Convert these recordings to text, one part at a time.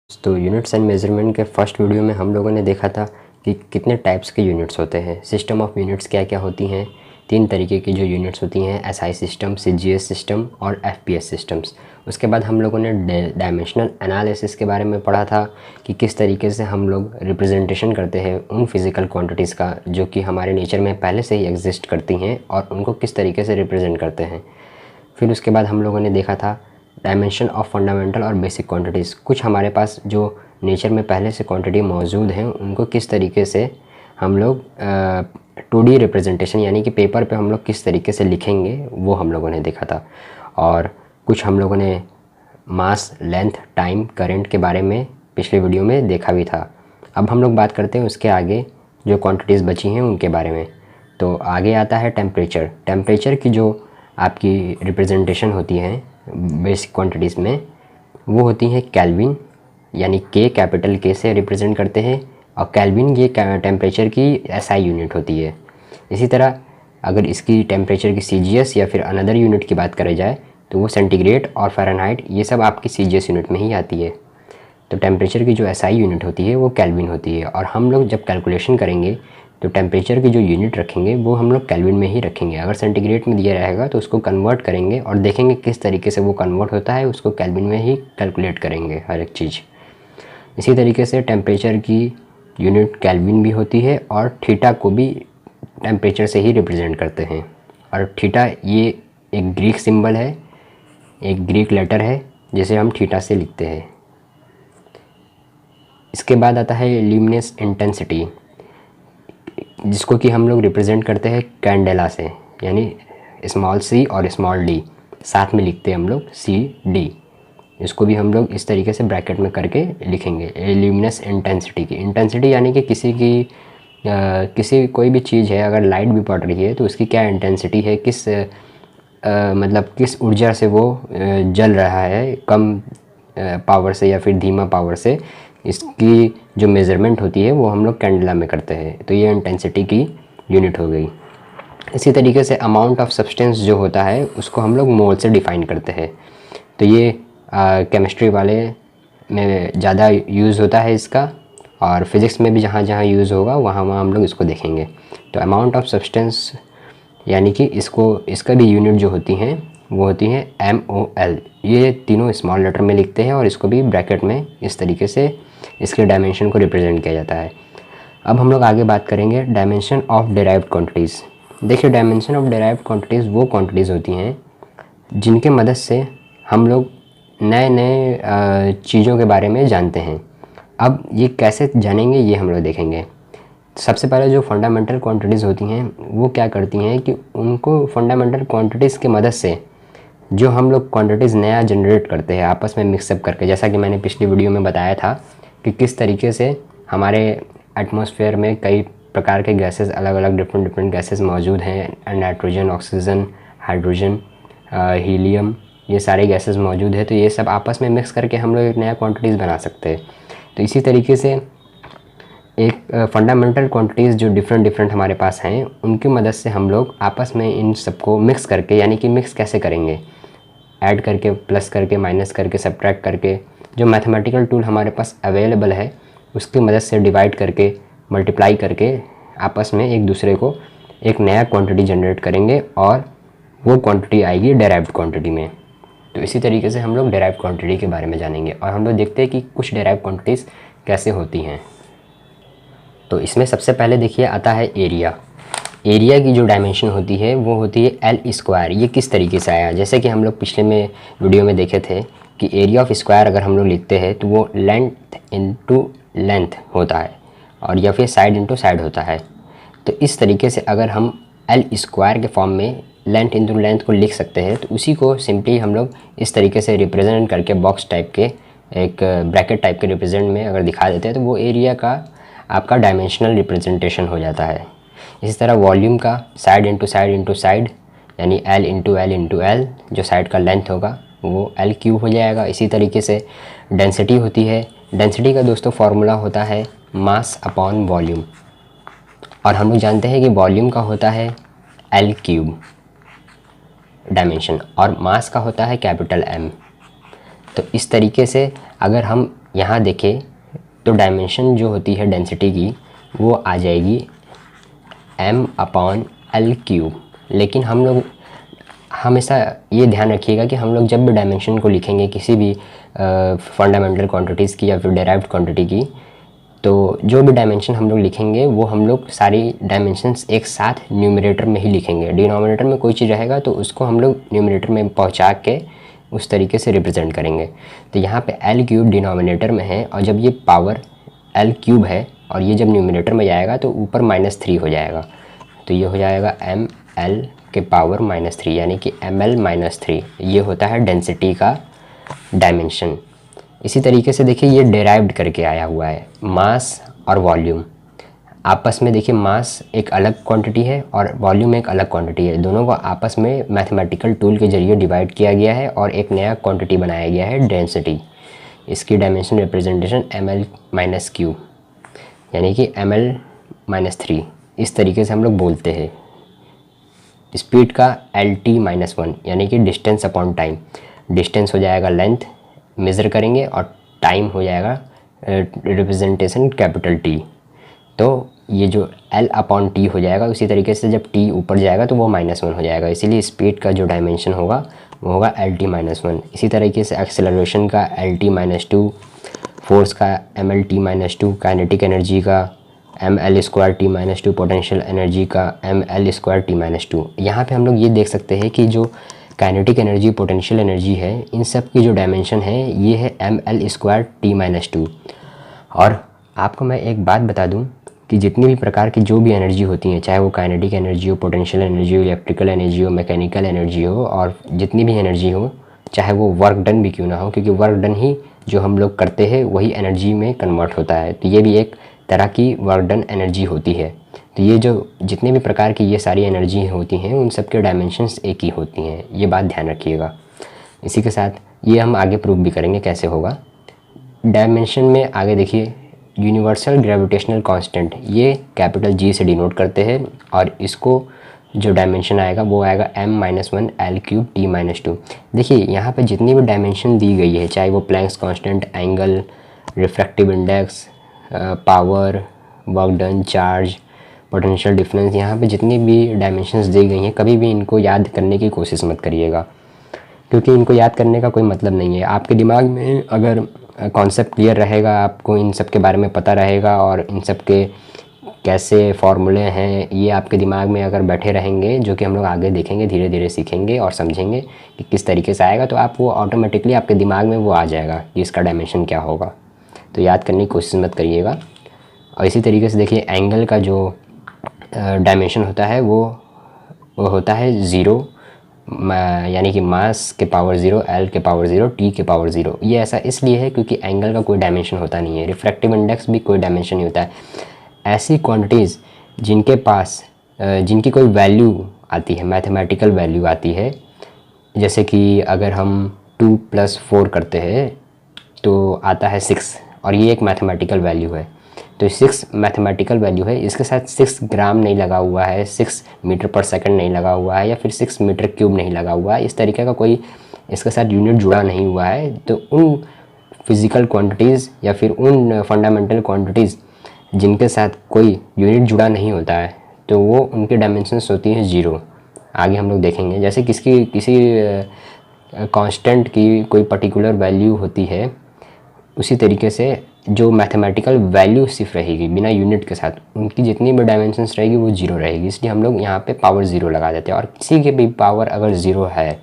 तो units and measurement के first video में हम लोगों ने देखा था कि कितने टाइप्स के यूनिट्स होते हैं, सिस्टम ऑफ यूनिट्स क्या क्या होती हैं। 3 तरीके की जो यूनिट्स होती हैं, एसआई सिस्टम, सीजीएस सिस्टम और एफपीएस सिस्टम्स। उसके बाद हम लोगों ने डायमेंशनल एनालिसिस के बारे में पढ़ा था कि किस तरीके से हम लोग रिप्रेजेंटेशन करते हैं उन फिज़िकल क्वांटिटीज़ का जो कि हमारे नेचर में पहले से ही एग्जिस्ट करती हैं और उनको किस तरीके से रिप्रेजेंट करते हैं। फिर उसके बाद हम लोगों ने देखा था डायमेंशन ऑफ फंडामेंटल और बेसिक क्वांटिटीज़। कुछ हमारे पास जो नेचर में पहले से क्वांटिटी मौजूद हैं उनको किस तरीके से हम लोग 2D रिप्रेजेंटेशन यानी कि पेपर पे हम लोग किस तरीके से लिखेंगे वो हम लोगों ने देखा था। और कुछ हम लोगों ने मास, लेंथ, टाइम, करंट के बारे में पिछले वीडियो में देखा भी था। अब हम लोग बात करते हैं उसके आगे जो क्वांटिटीज़ बची हैं उनके बारे में। तो आगे आता है टेम्परेचर। टेम्परेचर की जो आपकी रिप्रेजेंटेशन होती है बेसिक क्वांटिटीज़ में वो होती है केल्विन, यानी के कैपिटल के से रिप्रेजेंट करते हैं और केल्विन ये टेम्परेचर की एसआई यूनिट होती है। इसी तरह अगर इसकी टेम्परेचर की सीजीएस या फिर अनदर यूनिट की बात करी जाए तो वो सेंटीग्रेड और फ़ारेनहाइट ये सब आपकी सीजीएस यूनिट में ही आती है। तो टेम्परेचर की जो एसआई यूनिट होती है वो केल्विन होती है और हम लोग जब कैलकुलेशन करेंगे तो टेम्परेचर की जो यूनिट रखेंगे वो हम लोग केल्विन में ही रखेंगे। अगर सेंटीग्रेड में दिया रहेगा तो उसको कन्वर्ट करेंगे और देखेंगे किस तरीके से वो कन्वर्ट होता है, उसको केल्विन में ही कैलकुलेट करेंगे हर एक चीज़। इसी तरीके से टेम्परेचर की यूनिट केल्विन भी होती है और थीटा को भी टेम्परेचर से ही रिप्रेजेंट करते हैं। और थीटा ये एक ग्रीक सिंबल है, एक ग्रीक लेटर है जिसे हम थीटा से लिखते हैं। इसके बाद आता है ल्यूमिनस इंटेंसिटी, जिसको कि हम लोग रिप्रेजेंट करते हैं कैंडेला से, यानी स्मॉल सी और स्मॉल डी साथ में लिखते हैं हम लोग CD। इसको भी हम लोग इस तरीके से ब्रैकेट में करके लिखेंगे। ल्यूमिनस इंटेंसिटी की इंटेंसिटी यानी कि किसी कोई भी चीज़ है, अगर लाइट भी पड़ रही है तो उसकी क्या इंटेंसिटी है, मतलब किस ऊर्जा से वो जल रहा है, कम पावर से या फिर धीमा पावर से, इसकी जो मेज़रमेंट होती है वो हम लोग कैंडेला में करते हैं। तो ये इंटेंसिटी की यूनिट हो गई। इसी तरीके से अमाउंट ऑफ सब्सटेंस जो होता है उसको हम लोग मोल से डिफ़ाइन करते हैं। तो ये केमिस्ट्री वाले में ज़्यादा यूज़ होता है इसका, और फिज़िक्स में भी जहाँ जहाँ यूज़ होगा वहाँ वहाँ हम लोग इसको देखेंगे। तो अमाउंट ऑफ सब्सटेंस यानी कि इसका भी यूनिट जो होती हैं वो होती हैं MOL। ये तीनों स्मॉल लेटर में लिखते हैं और इसको भी ब्रैकेट में इस तरीके से इसके डायमेंशन को रिप्रेजेंट किया जाता है। अब हम लोग आगे बात करेंगे डायमेंशन ऑफ डेराइव्ड क्वांटिटीज़। देखिए, डायमेंशन ऑफ डेराइव्ड क्वांटिटीज़ वो क्वांटिटीज़ होती हैं जिनके मदद से हम लोग नए नए चीज़ों के बारे में जानते हैं। अब ये कैसे जानेंगे ये हम लोग देखेंगे। सबसे पहले जो फंडामेंटल क्वांटिटीज़ होती हैं वो क्या करती हैं कि उनको फंडामेंटल क्वांटिटीज़ की मदद से जो हम लोग क्वांटिटीज़ नया जनरेट करते हैं आपस में मिक्सअप करके, जैसा कि मैंने पिछली वीडियो में बताया था कि किस तरीके से हमारे एटमॉस्फेयर में कई प्रकार के गैसेस, अलग अलग डिफरेंट गैसेस मौजूद हैं। नाइट्रोजन, ऑक्सीजन, हाइड्रोजन, हीलियम, ये सारे गैसेस मौजूद है। तो ये सब आपस में मिक्स करके हम लोग एक नया क्वांटिटीज़ बना सकते हैं। तो इसी तरीके से एक फंडामेंटल क्वांटिटीज़ जो डिफरेंट हमारे पास हैं उनकी मदद से हम लोग आपस में इन सबको मिक्स करके, यानी कि मिक्स कैसे करेंगे, ऐड करके, प्लस करके, माइनस करके, सब्ट्रैक्ट करके, जो मैथमेटिकल टूल हमारे पास अवेलेबल है उसकी मदद से डिवाइड करके, मल्टीप्लाई करके आपस में एक दूसरे को एक नया क्वांटिटी जनरेट करेंगे और वो क्वांटिटी आएगी डेराइव्ड क्वांटिटी में। तो इसी तरीके से हम लोग डेराइव्ड क्वांटिटी के बारे में जानेंगे और हम लोग देखते हैं कि कुछ डेराइव्ड क्वांटिटीज़ कैसे होती हैं। तो इसमें सबसे पहले देखिए आता है एरिया। एरिया की जो डायमेंशन होती है वो होती है L²। ये किस तरीके से आया, जैसे कि हम लोग पिछले में वीडियो में देखे थे कि एरिया ऑफ स्क्वायर अगर हम लोग लिखते हैं तो वो लेंथ इनटू लेंथ होता है और या फिर साइड इनटू साइड होता है। तो इस तरीके से अगर हम L² के फॉर्म में लेंथ इनटू लेंथ को लिख सकते हैं तो उसी को सिंपली हम लोग इस तरीके से रिप्रेजेंट करके बॉक्स टाइप के, एक ब्रैकेट टाइप के रिप्रेजेंट में अगर दिखा देते हैं तो वो एरिया का आपका डायमेंशनल रिप्रेजेंटेशन हो जाता है। इसी तरह वॉल्यूम का साइड इनटू साइड यानी L इंटू L जो साइड का लेंथ होगा वो L³ हो जाएगा। इसी तरीके से डेंसिटी होती है। डेंसिटी का दोस्तों फार्मूला होता है मास अपॉन वॉल्यूम, और हम लोग जानते हैं कि वॉल्यूम का होता है L³ डायमेंशन और मास का होता है कैपिटल M। तो इस तरीके से अगर हम यहाँ देखें तो डायमेंशन जो होती है डेंसिटी की वो आ जाएगी m/l³। लेकिन हम लोग हमेशा ये ध्यान रखिएगा कि हम लोग जब भी डायमेंशन को लिखेंगे किसी भी फंडामेंटल क्वांटिटीज़ की या फिर डेराइव्ड क्वांटिटी की, तो जो भी डायमेंशन हम लोग लिखेंगे वो हम लोग सारी डायमेंशंस एक साथ न्यूमरेटर में ही लिखेंगे। डिनोमिनेटर में कोई चीज़ रहेगा तो उसको हम लोग न्यूमरेटर में पहुंचा के उस तरीके से रिप्रेजेंट करेंगे। तो यहाँ पे l³ डिनोमिनेटर में है और जब ये पावर l³ है और ये जब न्यूमरेटर में जाएगा तो ऊपर -3 हो जाएगा, तो ये हो जाएगा ml⁻³ यानी कि ml-3। ये होता है डेंसिटी का डायमेंशन। इसी तरीके से देखिए ये डेराइव्ड करके आया हुआ है। मास और वॉल्यूम आपस में, देखिए मास एक अलग क्वांटिटी है और वॉल्यूम एक अलग क्वांटिटी है। दोनों को आपस में मैथमेटिकल टूल के जरिए डिवाइड किया गया है और एक नया क्वांटिटी बनाया गया है डेंसिटी। इसकी डायमेंशन रिप्रेजेंटेशन ml-3 यानी कि ml-3 इस तरीके से हम लोग बोलते हैं। स्पीड का LT-1 यानी कि डिस्टेंस अपॉन टाइम। डिस्टेंस हो जाएगा लेंथ मेज़र करेंगे और टाइम हो जाएगा रिप्रेजेंटेशन कैपिटल T। तो ये जो L/T हो जाएगा, उसी तरीके से जब T ऊपर जाएगा तो वो -1 हो जाएगा, इसीलिए स्पीड का जो डायमेंशन होगा वो होगा LT-1। इसी तरीके से एक्सेलरेशन का LT-2, फोर्स का mlt-2, काइनेटिक एनर्जी का ml²t-2, पोटेंशियल एनर्जी का ml²t-2। यहाँ पे हम लोग ये देख सकते हैं कि जो काइनेटिक एनर्जी, पोटेंशियल एनर्जी है, इन सब की जो डायमेंशन है ये है ml²t-2। और आपको मैं एक बात बता दूं कि जितनी भी प्रकार की जो भी एनर्जी होती हैं, चाहे वो काइनेटिक एनर्जी हो, पोटेंशियल एनर्जी हो, इलेक्ट्रिकल एनर्जी हो, मैकेनिकल एनर्जी हो, और जितनी भी एनर्जी हो, चाहे वो वर्क डन भी क्यों ना हो, क्योंकि वर्क डन ही जो हम लोग करते हैं वही एनर्जी में कन्वर्ट होता है, तो ये भी एक तरह की वर्क डन एनर्जी होती है। तो ये जो जितने भी प्रकार की ये सारी एनर्जी होती हैं उन सब के डायमेंशंस एक ही होती हैं, ये बात ध्यान रखिएगा। इसी के साथ ये हम आगे प्रूव भी करेंगे कैसे होगा। डायमेंशन में आगे देखिए यूनिवर्सल ग्रेविटेशनल कांस्टेंट, ये कैपिटल G से डिनोट करते हैं और इसको जो डायमेंशन आएगा वो आएगा m-1 l³t-2। देखिए यहाँ पे जितनी भी डायमेंशन दी गई है, चाहे वो Planck's constant, angle, refractive index, power, work done, charge, potential difference, यहाँ पे जितनी भी डायमेंशंस दी गई हैं कभी भी इनको याद करने की कोशिश मत करिएगा, क्योंकि इनको याद करने का कोई मतलब नहीं है। आपके दिमाग में अगर कॉन्सेप्ट क्लियर रहेगा, आपको इन सब के बारे में पता रहेगा और इन सब के कैसे फॉर्मूले हैं ये आपके दिमाग में अगर बैठे रहेंगे, जो कि हम लोग आगे देखेंगे, धीरे धीरे सीखेंगे और समझेंगे कि किस तरीके से आएगा, तो आप वो ऑटोमेटिकली आपके दिमाग में वो आ जाएगा कि इसका डायमेंशन क्या होगा। तो याद करने की कोशिश मत करिएगा। और इसी तरीके से देखिए एंगल का जो डायमेंशन होता है वो होता है 0, यानी कि मास के पावर 0, L के पावर 0, T के पावर 0। ये ऐसा इसलिए है क्योंकि एंगल का कोई डायमेंशन होता नहीं है, रिफ्रैक्टिव इंडेक्स भी कोई डायमेंशन नहीं होता है। ऐसी क्वांटिटीज़ जिनके पास जिनकी कोई वैल्यू आती है, मैथमेटिकल वैल्यू आती है, जैसे कि अगर हम 2 + 4 करते हैं तो आता है 6, और ये एक मैथमेटिकल वैल्यू है। तो 6 मैथमेटिकल वैल्यू है, इसके साथ 6 ग्राम नहीं लगा हुआ है, 6 मीटर पर सेकंड नहीं लगा हुआ है, या फिर 6 मीटर क्यूब नहीं लगा हुआ है, इस तरीके का कोई इसके साथ यूनिट जुड़ा नहीं हुआ है। तो उन फिज़िकल क्वांटिटीज़ या फिर उन फंडामेंटल क्वांटिटीज़ जिनके साथ कोई यूनिट जुड़ा नहीं होता है तो वो उनकी डायमेंशंस होती हैं 0। आगे हम लोग देखेंगे जैसे किसी कांस्टेंट की कोई पर्टिकुलर वैल्यू होती है, उसी तरीके से जो मैथमेटिकल वैल्यू सिर्फ रहेगी बिना यूनिट के साथ, उनकी जितनी भी डायमेंशंस रहेगी वो 0 रहेगी। इसलिए हम लोग यहाँ पे पावर 0 लगा देते हैं। और किसी की भी पावर अगर 0 है,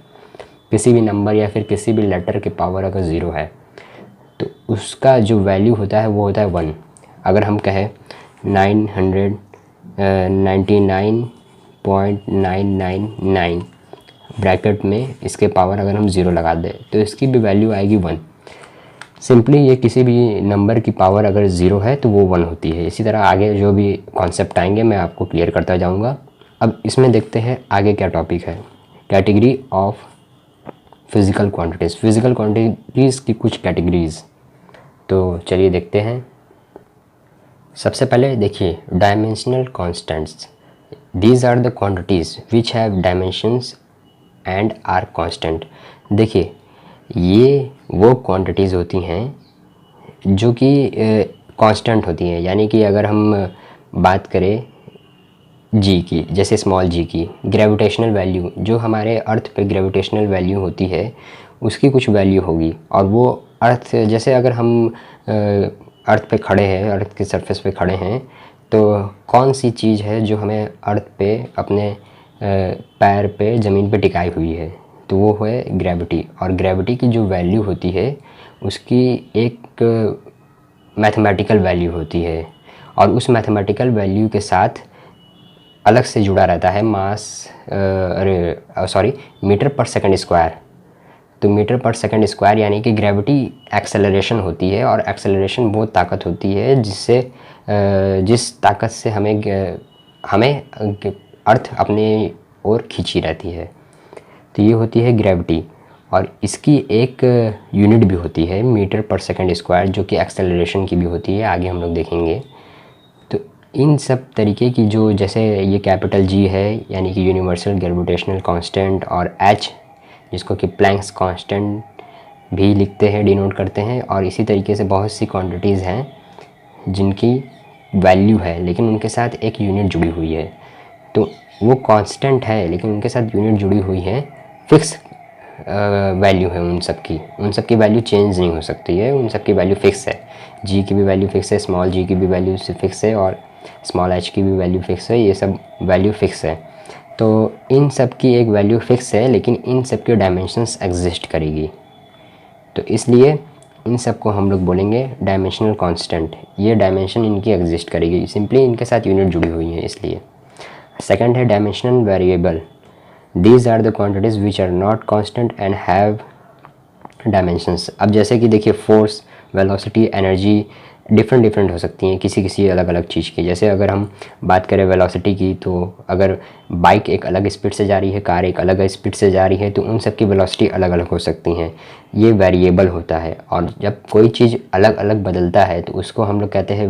किसी भी नंबर या फिर किसी भी लेटर की पावर अगर 0 है तो उसका जो वैल्यू होता है वो होता है 1। अगर हम कहें 999.999 ब्रैकेट में इसके पावर अगर हम 0 लगा दें तो इसकी भी वैल्यू आएगी 1। सिंपली ये किसी भी नंबर की पावर अगर 0 है तो वो 1 होती है। इसी तरह आगे जो भी कॉन्सेप्ट आएंगे मैं आपको क्लियर करता जाऊंगा। अब इसमें देखते हैं आगे क्या टॉपिक है, category of physical quantities. Physical quantities की कुछ कैटेगरीज़, तो चलिए देखते हैं। सबसे पहले देखिए dimensional constants. These are the quantities which have dimensions and are constant. देखिए ये वो क्वांटिटीज़ होती हैं जो कि कांस्टेंट होती हैं। यानी कि अगर हम बात करें जी की, जैसे स्मॉल जी की ग्रेविटेशनल वैल्यू, जो हमारे अर्थ पे ग्रेविटेशनल वैल्यू होती है उसकी कुछ वैल्यू होगी। और वो अर्थ, जैसे अगर हम अर्थ पे खड़े हैं, अर्थ के सरफेस पे खड़े हैं, तो कौन सी चीज़ है जो हमें अर्थ पे अपने पैर पे ज़मीन पे टिकाई हुई है, तो वो है ग्रेविटी। और ग्रेविटी की जो वैल्यू होती है उसकी एक मैथमेटिकल वैल्यू होती है, और उस मैथमेटिकल वैल्यू के साथ अलग से जुड़ा रहता है मास, मीटर पर सेकंड स्क्वायर। तो मीटर पर सेकंड स्क्वायर यानी कि ग्रेविटी एक्सेलरेशन होती है, और एक्सेलरेशन वो ताकत होती है जिससे जिस ताकत से हमें अर्थ अपने ओर खींची रहती है। तो ये होती है ग्रेविटी, और इसकी एक यूनिट भी होती है मीटर पर सेकंड स्क्वायर, जो कि एक्सेलरेशन की भी होती है, आगे हम लोग देखेंगे। तो इन सब तरीके की जो, जैसे ये कैपिटल जी है यानी कि यूनिवर्सल ग्रेविटेशनल कांस्टेंट, और एच जिसको कि प्लैंक्स कांस्टेंट भी लिखते हैं, डिनोट करते हैं। और इसी तरीके से बहुत सी क्वांटिटीज़ हैं जिनकी वैल्यू है लेकिन उनके साथ एक यूनिट जुड़ी हुई है। तो वो कांस्टेंट है लेकिन उनके साथ यूनिट जुड़ी हुई है, फिक्स वैल्यू है उन सब की वैल्यू चेंज नहीं हो सकती है, उन सब की वैल्यू फिक्स है। जी की भी वैल्यू फिक्स है, स्मॉल जी की भी वैल्यू फिक्स है, और स्मॉल एच की भी वैल्यू फिक्स है। ये सब वैल्यू फिक्स है। तो इन सब की एक वैल्यू फिक्स है, लेकिन इन सब के डायमेंशंस एग्जिस्ट करेगी। तो इसलिए इन सब को हम लोग बोलेंगे डायमेंशनल कांस्टेंट। ये डायमेंशन इनकी एग्जिस्ट करेगी, सिंपली इनके साथ यूनिट जुड़ी हुई है इसलिए। सेकंड है dimensional variable. These are the quantities which are not constant and have dimensions। अब जैसे कि देखिए फोर्स, वेलोसिटी, एनर्जी डिफरेंट हो सकती हैं किसी अलग अलग चीज़ की। जैसे अगर हम बात करें वेलोसिटी की, तो अगर बाइक एक अलग स्पीड से जा रही है, कार एक अलग स्पीड से जा रही है, तो उन सब की वेलोसिटी अलग अलग हो सकती हैं। ये वेरिएबल होता है। और जब कोई चीज़ अलग अलग बदलता है तो उसको हम लोग कहते हैं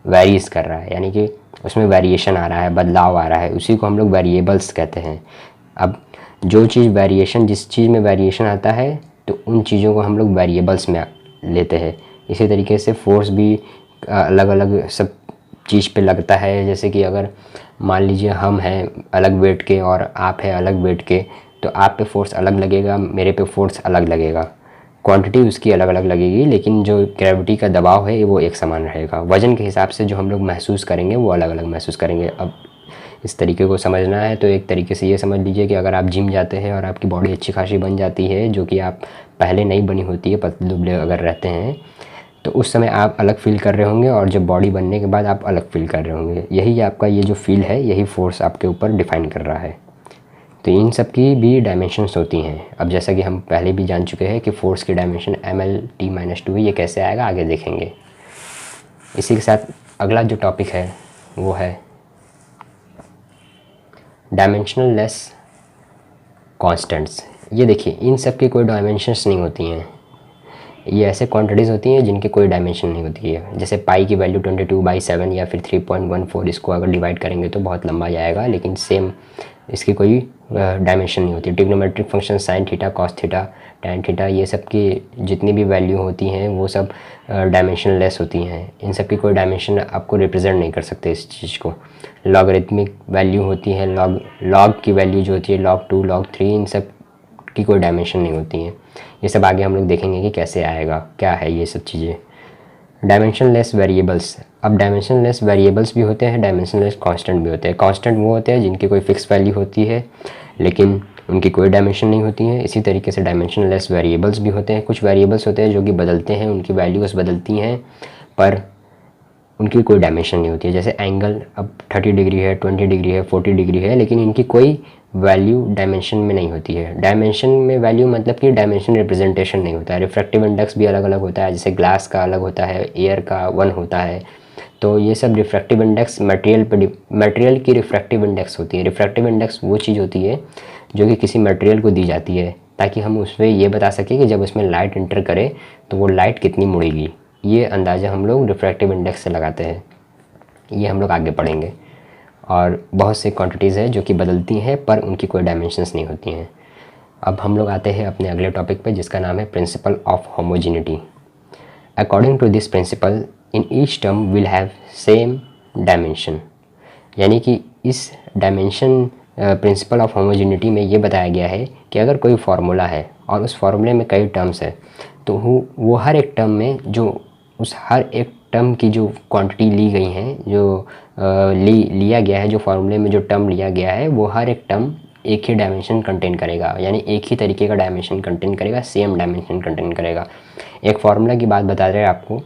वेरीज कर रहा है, यानी कि उसमें वेरिएशन आ रहा है, बदलाव आ रहा है, उसी को हम लोग वेरिएबल्स कहते हैं। अब जो चीज़ वेरिएशन, जिस चीज़ में वेरिएशन आता है तो उन चीज़ों को हम लोग वेरिएबल्स में लेते हैं। इसी तरीके से फोर्स भी अलग अलग सब चीज़ पे लगता है। जैसे कि अगर मान लीजिए हम हैं अलग वेट के और आप है अलग वेट के, तो आप पे फोर्स अलग लगेगा, मेरे पे फोर्स अलग लगेगा, क्वांटिटी उसकी अलग अलग लगेगी, लेकिन जो ग्रेविटी का दबाव है वो एक समान रहेगा। वज़न के हिसाब से जो हम लोग महसूस करेंगे वो अलग अलग महसूस करेंगे। अब इस तरीके को समझना है तो एक तरीके से ये समझ लीजिए कि अगर आप जिम जाते हैं और आपकी बॉडी अच्छी खासी बन जाती है, जो कि आप पहले नहीं बनी होती है, पतले दुबले अगर रहते हैं, तो उस समय आप अलग फील कर रहे होंगे, और जब बॉडी बनने के बाद आप अलग फील कर रहे होंगे। यही आपका ये जो फील है, यही फोर्स आपके ऊपर डिफाइन कर रहा है। तो इन सब की भी डायमेंशंस होती हैं। अब जैसा कि हम पहले भी जान चुके हैं कि फोर्स की डायमेंशन ml/t-2 है, ये कैसे आएगा आगे देखेंगे। इसी के साथ अगला जो टॉपिक है वो है डायमेंशनल लेस कांस्टेंट्स। ये देखिए इन सब की कोई डायमेंशंस नहीं होती हैं। ये ऐसे क्वांटिटीज़ होती हैं जिनकी कोई डायमेंशन नहीं होती है। जैसे पाई की वैल्यू 22/7 या फिर 3.14, इसको अगर डिवाइड करेंगे तो बहुत लंबा जाएगा, लेकिन सेम इसकी कोई डायमेंशन नहीं होती। Trigonometric function sine theta, cos theta, tan theta, ये सब की जितनी भी वैल्यू होती हैं वो सब डायमेंशन लेस होती हैं। इन सब की कोई डायमेंशन आपको रिप्रेजेंट नहीं कर सकते इस चीज़ को। लॉगरिथमिक वैल्यू होती है, लॉग की वैल्यू जो होती है, log 2, log 3, इन सब की कोई डायमेंशन नहीं होती हैं। ये सब आगे हम लोग देखेंगे कि कैसे आएगा, क्या है ये सब चीज़ें। Dimension less variables. अब डायमेंशन लेस वेरिएबल्स भी होते हैं, डायमेंशन लेस कांस्टेंट भी होते हैं। कांस्टेंट वो होते हैं जिनकी कोई फिक्स वैल्यू होती है लेकिन उनकी कोई डायमेंशन नहीं होती है। इसी तरीके से डायमेंशन लेस वेरिएबल्स भी होते हैं। कुछ वेरिएबल्स होते हैं जो कि बदलते हैं, उनकी वैल्यूज़ बदलती हैं पर उनकी कोई डायमेंशन नहीं होती है। जैसे एंगल अब 30 डिग्री है, 20 डिग्री है, 40 डिग्री है, लेकिन इनकी कोई वैल्यू डायमेंशन में नहीं होती है। डायमेंशन में वैल्यू मतलब कि डायमेंशन रिप्रेजेंटेशन नहीं होता है। रिफ्रैक्टिव इंडेक्स भी अलग अलग होता है, जैसे ग्लास का अलग होता है, एयर का 1 होता है। तो ये सब रिफ्रैक्टिव इंडेक्स मटेरियल की रिफ्रैक्टिव इंडेक्स होती है। रिफ्रैक्टिव इंडेक्स वो चीज़ होती है जो कि किसी मटेरियल को दी जाती है ताकि हम उसमें ये बता सकें कि जब उसमें लाइट इंटर करे तो वो लाइट कितनी मुड़ेगी। ये अंदाज़ा हम लोग रिफ्रैक्टिव इंडेक्स से लगाते हैं। ये हम लोग आगे पढ़ेंगे। और बहुत से क्वांटिटीज़ हैं जो कि बदलती हैं पर उनकी कोई डायमेंशंस नहीं होती हैं। अब हम लोग आते हैं अपने अगले टॉपिक पे जिसका नाम है principle of homogeneity. According to this principle in each term will have same dimension. यानी कि इस डायमेंशन प्रिंसिपल ऑफ होमोजेनिटी में ये बताया गया है कि अगर कोई फार्मूला है और उस फार्मूले में कई टर्म्स है तो वो हर एक टर्म में जो उस हर एक टर्म की जो क्वांटिटी ली गई हैं, जो लिया गया है, जो फार्मूले में जो टर्म लिया गया है, वो हर एक टर्म एक ही डायमेंशन कंटेन करेगा, यानी एक ही तरीके का डायमेंशन कंटेन करेगा, सेम डायमेंशन कंटेन करेगा। एक फार्मूला की बात बता रहे हैं आपको,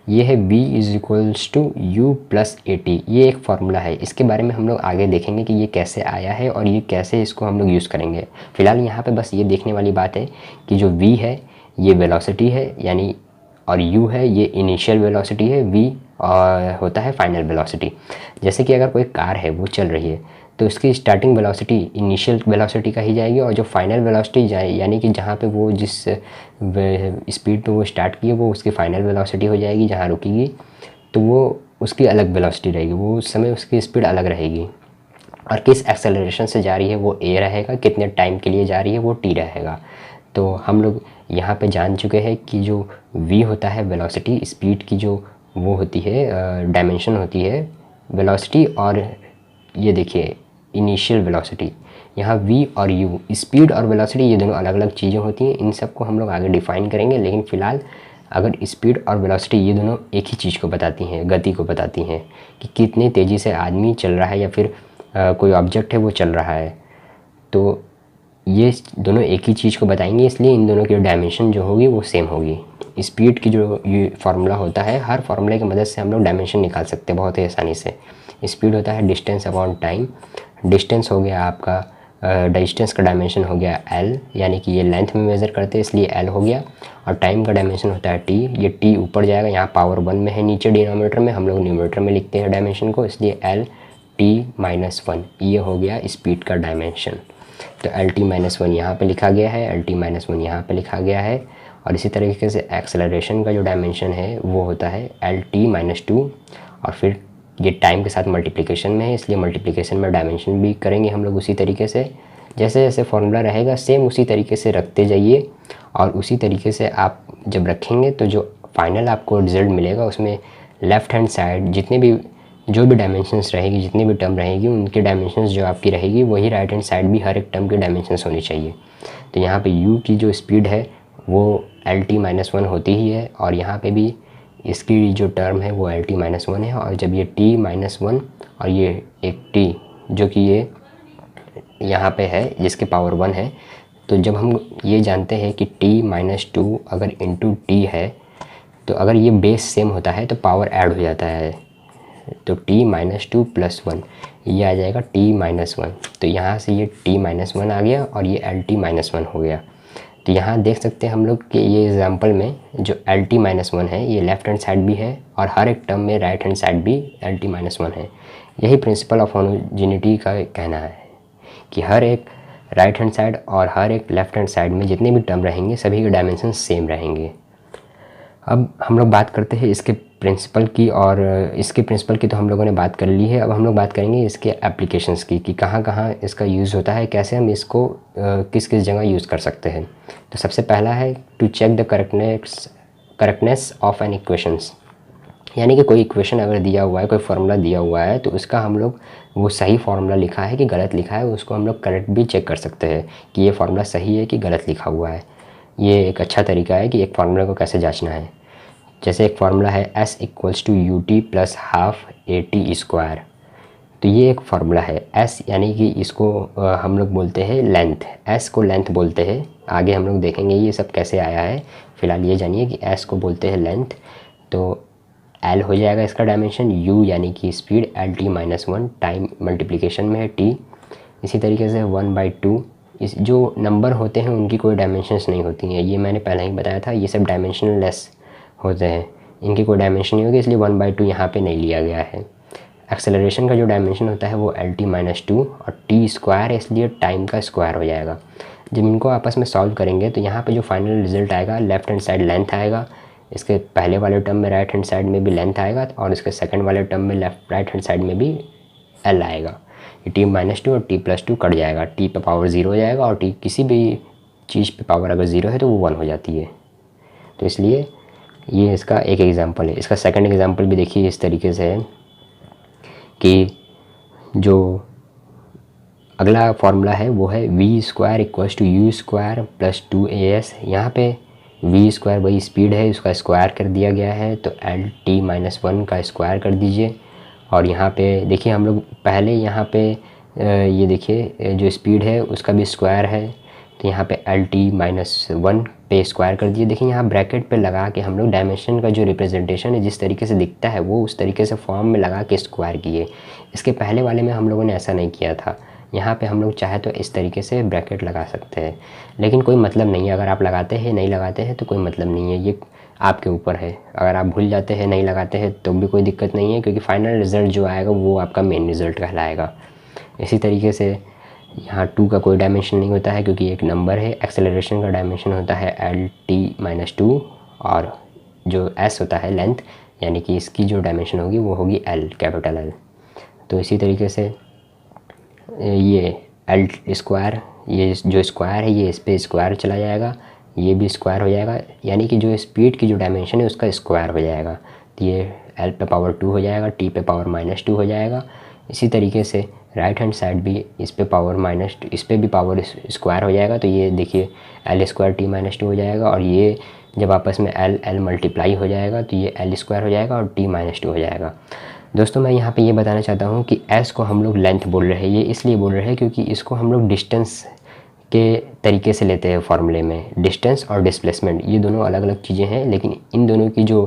ये है v is equals to u plus a t. ये एक फार्मूला है, इसके बारे में हम लोग आगे देखेंगे कि ये कैसे आया है और ये कैसे इसको हम लोग यूज़ करेंगे। फ़िलहाल यहाँ पे बस ये देखने वाली बात है कि जो v है ये वेलोसिटी है, यानी और u है ये इनिशियल वेलोसिटी है, v होता है फाइनल वेलोसिटी। जैसे कि अगर कोई कार है वो चल रही है तो उसकी स्टार्टिंग वेलोसिटी इनिशियल वेलोसिटी का ही जाएगी, और जो फाइनल वेलोसिटी जाए यानी कि जहाँ पे वो जिस स्पीड पे वो स्टार्ट की है वो उसकी फाइनल वेलोसिटी हो जाएगी, जहाँ रुकेगी तो वो उसकी अलग वेलोसिटी रहेगी, वो उस समय उसकी स्पीड अलग रहेगी। और किस एक्सेलरेशन से जा रही है वो a रहेगा, कितने टाइम के लिए जा रही है वो t रहेगा। तो हम लोग यहाँ पे जान चुके हैं कि जो v होता है वेलोसिटी, स्पीड की जो वो होती है डायमेंशन होती है वेलोसिटी, और ये देखिए इनिशियल वेलोसिटी। यहाँ v और u, स्पीड और वेलोसिटी, ये दोनों अलग अलग चीज़ें होती हैं, इन सब को हम लोग आगे डिफ़ाइन करेंगे। लेकिन फ़िलहाल अगर स्पीड और वेलोसिटी ये दोनों एक ही चीज़ को बताती हैं, गति को बताती हैं कि कितनी तेज़ी से आदमी चल रहा है या फिर कोई ऑब्जेक्ट है वो चल रहा है, तो ये दोनों एक ही चीज़ को बताएंगे, इसलिए इन दोनों की डायमेंशन जो होगी वो सेम होगी। स्पीड की जो ये फार्मूला होता है, हर फार्मूले की मदद से हम लोग डायमेंशन निकाल सकते हैं बहुत ही आसानी से। स्पीड होता है डिस्टेंस अपॉन टाइम, डिस्टेंस हो गया आपका डिस्टेंस का डायमेंशन हो गया l, यानी कि ये लेंथ में मेज़र करते हैं इसलिए l हो गया, और टाइम का डायमेंशन होता है t। ये t ऊपर जाएगा, यहाँ पावर 1 में है नीचे डिनोमिनेटर में, हम लोग न्यूमरेटर में लिखते हैं डायमेंशन को, इसलिए l t-1 ये हो गया स्पीड का डायमेंशन। तो lt-1 यहाँ पे लिखा गया है, lt-1 यहाँ पे लिखा गया है। और इसी तरीके से एक्सेलरेशन का जो डायमेंशन है वो होता है lt-2, और फिर ये टाइम के साथ मल्टीप्लिकेशन में है इसलिए मल्टीप्लिकेशन में डायमेंशन भी करेंगे हम लोग उसी तरीके से। जैसे जैसे फार्मूला रहेगा सेम उसी तरीके से रखते जाइए, और उसी तरीके से आप जब रखेंगे तो जो फाइनल आपको रिजल्ट मिलेगा उसमें लेफ़्ट हैंड साइड जितने भी जो भी डायमेंशंस रहेगी, जितनी भी टर्म रहेगी, उनकी डायमेंशंस जो आपकी रहेगी वही राइट हैंड साइड भी हर एक टर्म की डायमेंशंस होनी चाहिए। तो यहाँ पे u की जो स्पीड है वो lt-1 होती ही है, और यहाँ पे भी इसकी जो टर्म है वो lt-1 है। और जब ये t-1 और ये एक t जो कि ये यहाँ पे है जिसके पावर 1 है, तो जब हम ये जानते हैं कि t-2 अगर इंटू t है तो अगर ये बेस सेम होता है तो पावर ऐड हो जाता है, तो t-2 + 1 ये आ जाएगा t-1। तो यहाँ से ये t-1 आ गया और ये lt-1 हो गया। तो यहाँ देख सकते हैं हम लोग कि ये एग्जांपल में जो lt-1 है ये लेफ़्ट हैंड साइड भी है और हर एक टर्म में राइट हैंड साइड भी lt-1 है। यही प्रिंसिपल ऑफ होमोजेनिटी का कहना है कि हर एक राइट हैंड साइड और हर एक लेफ़्ट हैंड साइड में जितने भी टर्म रहेंगे सभी के डायमेंशन सेम रहेंगे। अब हम लोग बात करते हैं इसके प्रिंसिपल की, और इसके प्रिंसिपल की तो हम लोगों ने बात कर ली है। अब हम लोग बात करेंगे इसके एप्लीकेशंस की कि कहाँ कहाँ इसका यूज़ होता है, कैसे हम इसको किस किस जगह यूज़ कर सकते हैं। तो सबसे पहला है to check the correctness of an equations, यानी कि कोई इक्वेशन अगर दिया हुआ है, कोई फार्मूला दिया हुआ है तो उसका हम लोग वो सही फार्मूला लिखा है कि गलत लिखा है उसको हम लोग करेक्ट भी चेक कर सकते हैं कि ये फार्मूला सही है कि गलत लिखा हुआ है। ये एक अच्छा तरीका है कि एक फार्मूला को कैसे जांचना है। जैसे एक फार्मूला है s = ut + ½ at², तो ये एक फार्मूला है। s यानी कि इसको हम लोग बोलते हैं लेंथ, s को लेंथ बोलते हैं। आगे हम लोग देखेंगे ये सब कैसे आया है, फ़िलहाल ये जानिए कि s को बोलते हैं लेंथ। तो l हो जाएगा इसका डायमेंशन, u यानी कि स्पीड, lt-1 टाइम मल्टीप्लिकेशन में है t। इसी तरीके से 1/2, इस जो नंबर होते हैं उनकी कोई डायमेंशंस नहीं होती हैं, ये मैंने पहले ही बताया था, ये सब डायमेंशनलेस होते हैं, इनकी कोई डायमेंशन नहीं होगी इसलिए 1/2 यहाँ पे नहीं लिया गया है। एक्सेलरेशन का जो डायमेंशन होता है वो lt-2 और t² है इसलिए टाइम का स्क्वायर हो जाएगा। जब इनको आपस में सॉल्व करेंगे तो यहाँ पे जो फाइनल रिजल्ट आएगा लेफ़्ट हैंड साइड लेंथ आएगा, इसके पहले वाले टर्म में राइट हैंड साइड में भी लेंथ आएगा और इसके सेकंड वाले टर्म में राइट हैंड साइड में भी l आएगा। ये t-2 और t+2 कट जाएगा, t पे पावर 0 हो जाएगा और t किसी भी चीज़ पे पावर अगर 0 है तो वो 1 हो जाती है। तो इसलिए ये इसका एक एग्जांपल है। इसका सेकंड एग्जांपल भी देखिए इस तरीके से है कि जो अगला फार्मूला है वो है v square equals to u square plus 2as। यहाँ पे वी स्क्वायर वही स्पीड है, उसका स्क्वायर कर दिया गया है, तो एल टी माइनस 1 का स्क्वायर कर दीजिए। और यहाँ पे देखिए हम लोग पहले यहाँ पे ये देखिए जो स्पीड है उसका भी स्क्वायर है, तो यहाँ पे एल टी माइनस 1 पे स्क्वायर कर दिए। देखिए यहाँ ब्रैकेट पे लगा के हम लोग डायमेंशन का जो रिप्रेजेंटेशन है जिस तरीके से दिखता है वो उस तरीके से फॉर्म में लगा के स्क्वायर किए। इसके पहले वाले में हम लोगों ने ऐसा नहीं किया था। यहाँ पे हम लोग चाहे तो इस तरीके से ब्रैकेट लगा सकते हैं, लेकिन कोई मतलब नहीं है। अगर आप लगाते हैं नहीं लगाते हैं तो कोई मतलब नहीं है, ये आपके ऊपर है। अगर आप भूल जाते हैं नहीं लगाते हैं तो भी कोई दिक्कत नहीं है, क्योंकि फाइनल रिज़ल्ट जो आएगा वो आपका मेन रिज़ल्ट कहलाएगा। इसी तरीके से यहाँ 2 का कोई डायमेंशन नहीं होता है क्योंकि एक नंबर है। एक्सेलरेशन का डायमेंशन होता है एल टी माइनस 2, और जो एस होता है लेंथ, यानी कि इसकी जो डायमेंशन होगी वो होगी एल, कैपिटल एल। तो इसी तरीके से ये एल स्क्वायर, ये जो स्क्वायर है ये इस पर स्क्वायर चला जाएगा, ये भी स्क्वायर हो जाएगा, यानी कि जो स्पीड की जो डायमेंशन है उसका स्क्वायर हो जाएगा। तो ये एल पे पावर 2 हो जाएगा, टी पे पावर माइनस 2 हो जाएगा। इसी तरीके से राइट हैंड साइड भी इस पे पावर माइनस, इस पे भी पावर स्क्वायर हो जाएगा। तो ये देखिए एल स्क्वायर टी माइनस 2 हो जाएगा, और ये जब आपस में एल एल मल्टीप्लाई हो जाएगा तो ये एल स्क्वायर हो जाएगा और टी माइनस 2 हो जाएगा। दोस्तों मैं यहाँ पे ये बताना चाहता हूँ कि एस को हम लोग लेंथ बोल रहे हैं, ये इसलिए बोल रहे हैं क्योंकि इसको हम लोग डिस्टेंस के तरीके से लेते हैं फार्मूले में। डिस्टेंस और डिस्प्लेसमेंट ये दोनों अलग अलग चीज़ें हैं, लेकिन इन दोनों की जो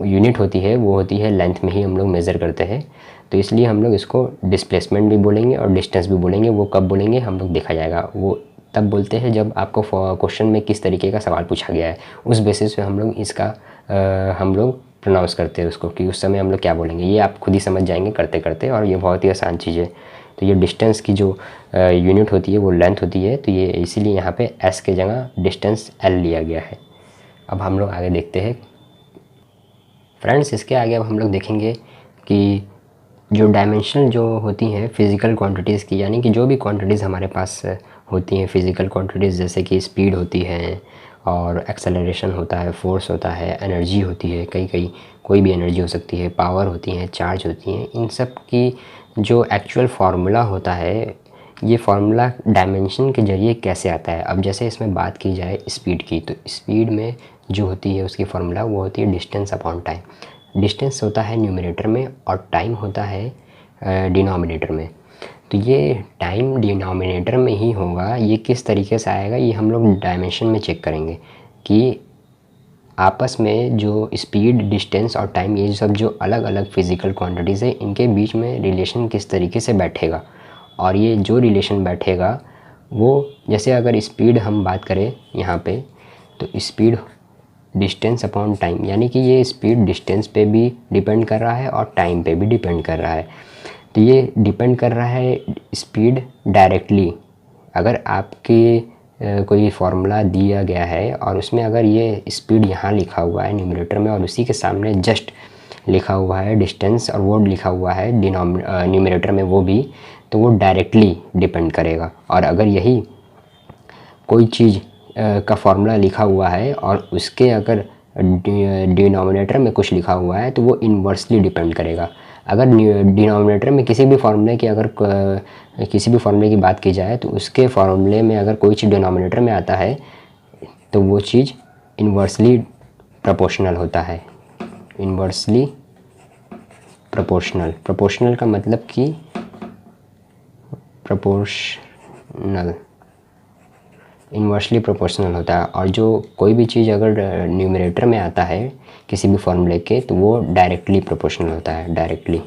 यूनिट होती है वो होती है लेंथ में ही हम लोग मेज़र करते हैं। तो इसलिए हम लोग इसको डिस्प्लेसमेंट भी बोलेंगे और डिस्टेंस भी बोलेंगे। वो कब बोलेंगे हम लोग देखा जाएगा, वो तब बोलते हैं जब आपको क्वेश्चन में किस तरीके का सवाल पूछा गया है, उस बेसिस पे हम लोग इसका हम लोग प्रोनाउंस करते हैं उसको, कि उस समय हम लोग क्या बोलेंगे। ये आप खुद ही समझ जाएंगे करते करते, और ये बहुत ही आसान चीज़ है। तो ये डिस्टेंस की जो यूनिट होती है वो लेंथ होती है, तो ये इसीलिए यहाँ पे एस के जगह डिस्टेंस एल लिया गया है। अब हम लोग आगे देखते हैं फ्रेंड्स। इसके आगे अब हम लोग देखेंगे कि जो डायमेंशन जो होती हैं फिज़िकल क्वांटिटीज़ की, यानी कि जो भी क्वांटिटीज़ हमारे पास होती हैं फिज़िकल क्वांटिटीज़, जैसे कि स्पीड होती है और एक्सेलरेशन होता है, फोर्स होता है, एनर्जी होती है, कोई भी एनर्जी हो सकती है, पावर होती है, चार्ज होती हैं, इन सब की जो एक्चुअल फार्मूला होता है, ये फार्मूला डायमेंशन के ज़रिए कैसे आता है। अब जैसे इसमें बात की जाए स्पीड की, तो स्पीड में जो होती है उसकी फार्मूला वो होती है डिस्टेंस अपॉन टाइम। डिस्टेंस होता है न्यूमरेटर में और टाइम होता है डिनोमिनेटर में। तो ये टाइम डिनोमिनेटर में ही होगा। ये किस तरीके से आएगा ये हम लोग डायमेंशन में चेक करेंगे कि आपस में जो स्पीड, डिस्टेंस और टाइम, ये सब जो अलग अलग फिज़िकल क्वांटिटीज़ है इनके बीच में रिलेशन किस तरीके से बैठेगा। और ये जो रिलेशन बैठेगा वो, जैसे अगर स्पीड हम बात करें यहाँ पे, तो स्पीड डिस्टेंस अपॉन टाइम, यानी कि ये स्पीड डिस्टेंस पे भी डिपेंड कर रहा है और टाइम पे भी डिपेंड कर रहा है। तो ये डिपेंड कर रहा है स्पीड डायरेक्टली। अगर आपके कोई फार्मूला दिया गया है और उसमें अगर ये स्पीड यहाँ लिखा हुआ है न्यूमरेटर में और उसी के सामने जस्ट लिखा हुआ है डिस्टेंस और वो लिखा हुआ है न्यूमरेटर में वो भी, तो वो डायरेक्टली डिपेंड करेगा। और अगर यही कोई चीज़ का फार्मूला लिखा हुआ है और उसके अगर डिनोमिनेटर में कुछ लिखा हुआ है तो वो इन्वर्सली डिपेंड करेगा। अगर डिनोमिनेटर में किसी भी फार्मूले की किसी भी फार्मूले की बात की जाए तो उसके फार्मूले में अगर कोई चीज़ डिनोमिनेटर में आता है तो वो चीज़ इन्वर्सली प्रोपोर्शनल होता है। इन्वर्सली प्रोपोर्शनल, प्रोपोर्शनल का मतलब कि प्रोपोर्शनल, इन्वर्सली प्रोपोर्शनल होता है। और जो कोई भी चीज़ अगर न्यूमरेटर में आता है किसी भी फार्मूले के तो वो डायरेक्टली प्रोपोर्शनल होता है, डायरेक्टली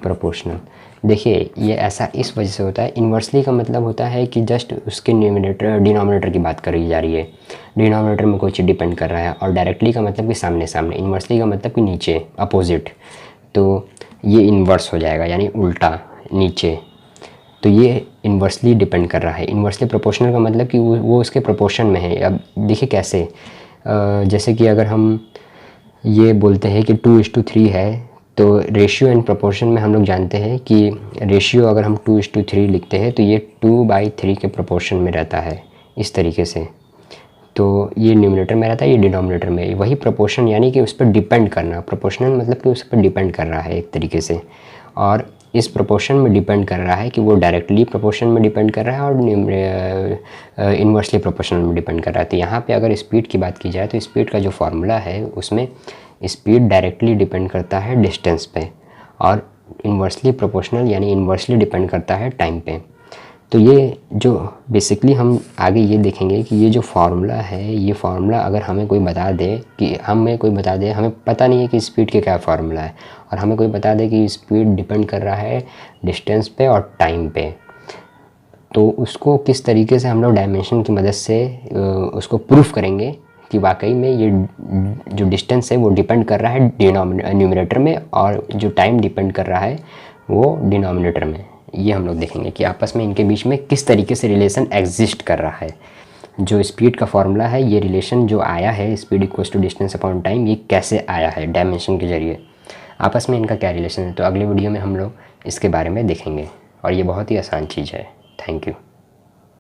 प्रोपोर्शनल। देखिए ये ऐसा इस वजह से होता है। इन्वर्सली का मतलब होता है कि जस्ट उसके डिनोमिनेटर की बात करी जा रही है, डिनोमिनेटर में कोई चीज़ डिपेंड कर रहा है। और डायरेक्टली का मतलब कि सामने सामने, इन्वर्सली का मतलब कि नीचे, अपोजिट। तो ये इन्वर्स हो जाएगा, यानी उल्टा, नीचे। तो ये इन्वर्सली डिपेंड कर रहा है। इन्वर्सली प्रोपोर्शनल का मतलब कि वो उसके प्रोपोर्शन में है। अब देखिए कैसे, जैसे कि अगर हम ये बोलते हैं कि 2:3 है, तो रेशियो एंड प्रोपोर्शन में हम लोग जानते हैं कि रेशियो अगर हम 2:3 लिखते हैं तो ये 2/3 के प्रोपोर्शन में रहता है, इस तरीके से। तो ये न्यूमरेटर में रहता है, ये डिनोमिनेटर में। वही प्रोपोर्शन यानी कि उस पर डिपेंड करना, प्रोपोर्शनल मतलब कि उस पर डिपेंड कर रहा है एक तरीके से। और इस प्रोपोर्शन में डिपेंड कर रहा है कि वो डायरेक्टली प्रोपोर्शन में डिपेंड कर रहा है और इन्वर्सली प्रोपोर्शनल में डिपेंड कर रहा है। तो यहाँ पे अगर स्पीड की बात की जाए तो स्पीड का जो फार्मूला है उसमें स्पीड डायरेक्टली डिपेंड करता है डिस्टेंस पे और इन्वर्सली प्रोपोर्शनल यानी इन्वर्सली डिपेंड करता है टाइम पे। तो ये जो बेसिकली हम आगे ये देखेंगे कि ये जो फार्मूला है, ये फार्मूला अगर हमें कोई बता दे कि हमें पता नहीं है कि स्पीड के क्या फार्मूला है, और हमें कोई बता दे कि स्पीड डिपेंड कर रहा है डिस्टेंस पे और टाइम पे, तो उसको किस तरीके से हम लोग डायमेंशन की मदद से उसको प्रूफ करेंगे कि वाकई में ये जो डिस्टेंस है वो डिपेंड कर रहा है न्यूमरेटर में और जो टाइम डिपेंड कर रहा है वो डिनोमिनेटर में। ये हम लोग देखेंगे कि आपस में इनके बीच में किस तरीके से रिलेशन एग्जिस्ट कर रहा है। जो स्पीड का फॉर्मूला है, ये रिलेशन जो आया है speed equals to distance upon time, ये कैसे आया है डायमेंशन के ज़रिए, आपस में इनका क्या रिलेशन है। तो अगले वीडियो में हम लोग इसके बारे में देखेंगे और ये बहुत ही आसान चीज़ है। Thank you.